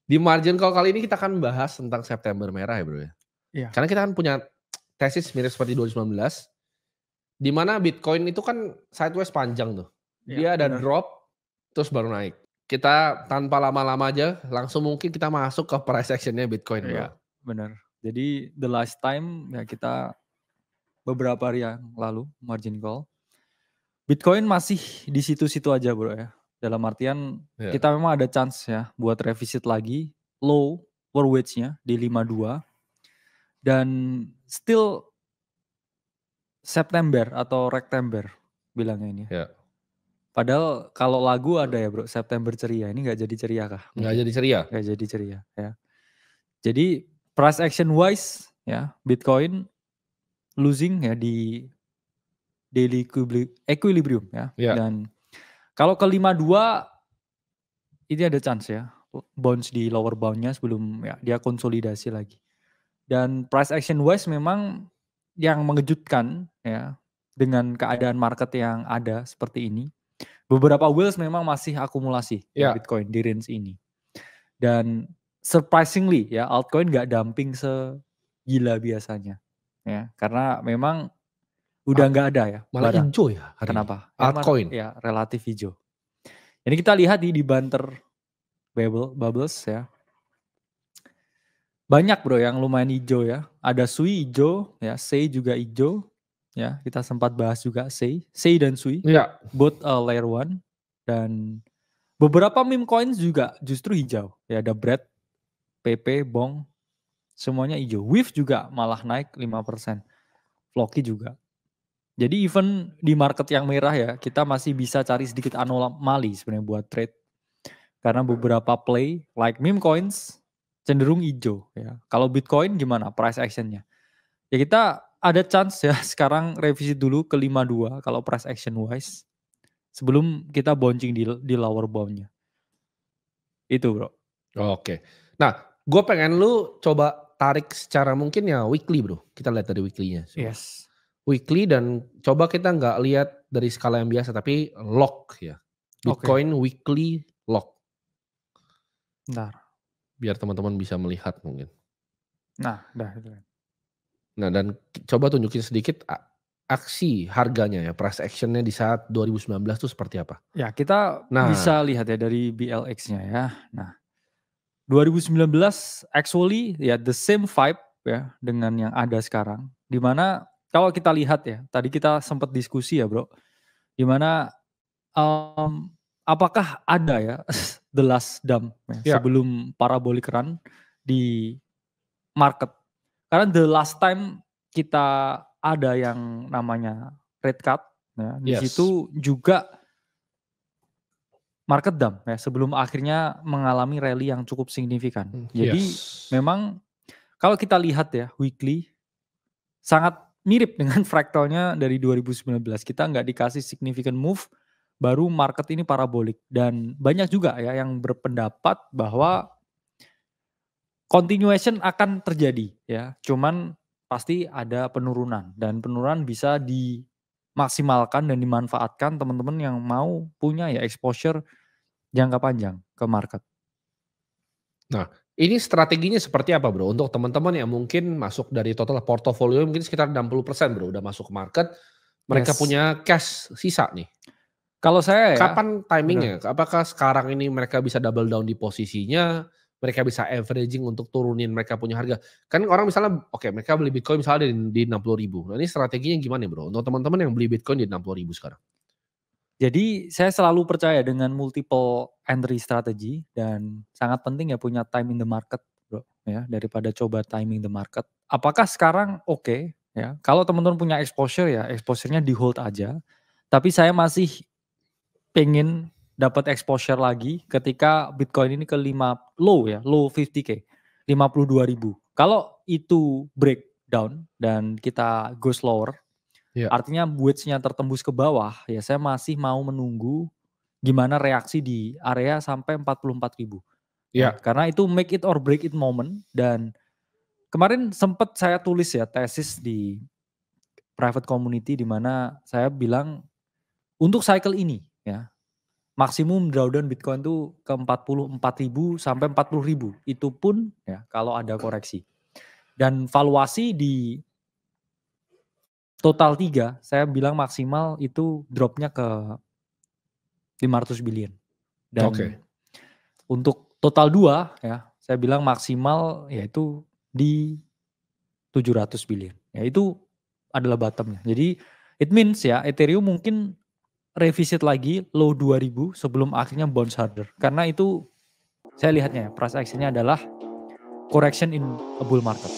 Di margin call kali ini kita akan bahas tentang September merah ya bro ya. Iya. Karena kita kan punya tesis mirip seperti 2019, di mana Bitcoin itu kan sideways panjang tuh. Iya, Dia ada bener. drop, terus baru naik. Kita tanpa lama-lama aja, langsung mungkin kita masuk ke price actionnya Bitcoin bro. Iya, bener. Jadi the last time ya kita beberapa hari yang lalu margin call. Bitcoin masih di situ-situ aja bro ya. Dalam artian Ya. kita memang ada chance ya buat revisit lagi low for wedge-nya di 52 dan still September atau Rektember bilangnya ini. Ya. Padahal kalau lagu ada ya bro, September ceria. Ini nggak jadi ceria kah? Nggak jadi ceria. Nggak jadi ceria ya. Jadi price action wise ya Bitcoin losing ya di daily equilibrium ya. Ya. Dan kalau ke 52 ini ada chance ya bounce di lower boundnya sebelum ya dia konsolidasi lagi. Dan price action wise memang yang mengejutkan ya dengan keadaan market yang ada seperti ini. Beberapa whales memang masih akumulasi ya Bitcoin di range ini. Dan surprisingly ya altcoin nggak dumping segila biasanya ya karena memang udah nggak ada ya malah barang. hijau ya hari Kenapa? altcoin Ya relatif hijau. Jadi kita lihat di banter bubbles ya. Banyak bro yang lumayan hijau ya. Ada Sui hijau ya, Sei juga hijau ya. Kita sempat bahas juga Sei dan Sui. Ya. Both layer 1 dan beberapa meme coins juga justru hijau. Ya ada Bread, PP, Bong semuanya hijau. Wave juga malah naik 5%. Floki juga. Jadi even di market yang merah ya, kita masih bisa cari sedikit anomali sebenarnya buat trade. Karena beberapa play like meme coins cenderung hijau ya. Kalau Bitcoin gimana price actionnya? Ya kita ada chance ya sekarang revisi dulu ke 52 kalau price action wise. Sebelum kita bouncing di lower boundnya. Itu bro. Oke. Nah, gue pengen lu coba tarik secara mungkin ya weekly bro. Kita lihat dari weekly-nya. Yes. Weekly dan coba kita nggak lihat dari skala yang biasa tapi lock ya. Bitcoin weekly lock. Bentar. Biar teman-teman bisa melihat mungkin. Nah, dah. Nah dan coba tunjukin sedikit aksi harganya ya, price actionnya di saat 2019 itu seperti apa? Ya kita Nah, bisa lihat ya dari BLX-nya ya. Nah 2019 actually ya the same vibe ya dengan yang ada sekarang. Dimana kalau kita lihat ya, tadi kita sempat diskusi ya bro. Dimana apakah ada ya the last dump ya, ya, sebelum parabolic run di market. Karena the last time kita ada yang namanya red cut ya, di yes. situ juga market dump ya sebelum akhirnya mengalami rally yang cukup signifikan. Jadi memang kalau kita lihat ya weekly sangat mirip dengan fractalnya dari 2019. Kita nggak dikasih significant move, baru market ini parabolik. Dan banyak juga ya yang berpendapat bahwa continuation akan terjadi ya. Cuman pasti ada penurunan dan penurunan bisa dimaksimalkan dan dimanfaatkan teman-teman yang mau punya ya exposure jangka panjang ke market. Nah, ini strateginya seperti apa bro? Untuk teman-teman yang mungkin masuk dari total portofolio mungkin sekitar 60% bro udah masuk ke market, mereka punya cash sisa nih. Kalau saya ya, Kapan timingnya? Apakah sekarang ini mereka bisa double down di posisinya? Mereka bisa averaging untuk turunin mereka punya harga. Kan orang misalnya, oke mereka beli Bitcoin misalnya di 60.000. Nah ini strateginya gimana bro? Untuk teman-teman yang beli Bitcoin di 60.000 sekarang. Jadi saya selalu percaya dengan multiple entry strategy dan sangat penting ya punya time in the market bro ya daripada coba timing the market. Apakah sekarang oke ya kalau teman-teman punya exposure ya exposure-nya di hold aja. Tapi saya masih pengen dapat exposure lagi ketika Bitcoin ini ke low 50k 52.000. Kalau itu breakdown dan kita go slower artinya wedge-nya tertembus ke bawah, ya saya masih mau menunggu gimana reaksi di area sampai 44.000. Ya, karena itu make it or break it moment dan kemarin sempat saya tulis ya tesis di private community di mana saya bilang untuk cycle ini ya maksimum drawdown Bitcoin tuh ke 44.000 sampai 40.000. Itu pun ya kalau ada koreksi. Dan valuasi di total 3, saya bilang maksimal itu dropnya ke 500 billion. Dan untuk total 2 ya, saya bilang maksimal yaitu di 700 billion. Ya itu adalah bottomnya. Jadi it means ya Ethereum mungkin revisit lagi low 2000 sebelum akhirnya bounce harder. Karena itu saya lihatnya ya, price actionnya adalah correction in a bull market.